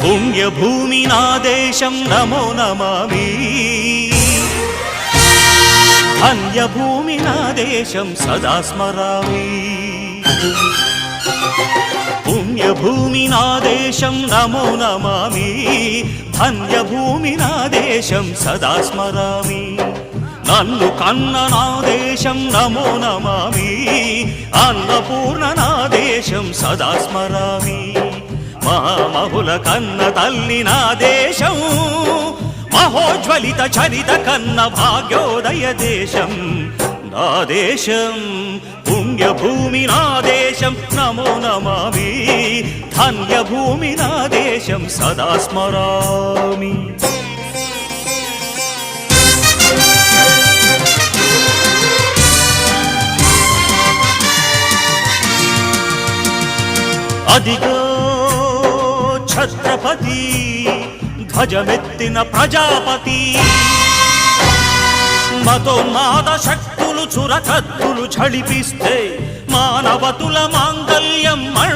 పుణ్యభూమి నా దేశం నమో నమామి, ధన్యభూమి నా దేశం సదా స్మరామి. పుణ్యభూమి నా దేశం నమో నమామి, ధన్యభూమి నా దేశం సదా స్మరామి. నన్ను కన్న నా దేశం నమో నమామి, అన్నపూర్ణ నా దేశం సదా స్మరామి. మహామహుల కన్న తల్లి నా దేశం, మహోజ్వలిత చరిత కన్న భాగ్యోదయ దేశం నా దేశం. పుణ్యభూమి నా దేశం నమో నమామి, ధన్యభూమి నా దేశం సదా స్మరామి. అదిగో ఛత్రపతి ధ్వజమెత్తిన ప్రజాపతి, మతోన్మాద శక్తులు చురకత్తులు ఝళిపిస్తే మానవతుల మాంగల్యం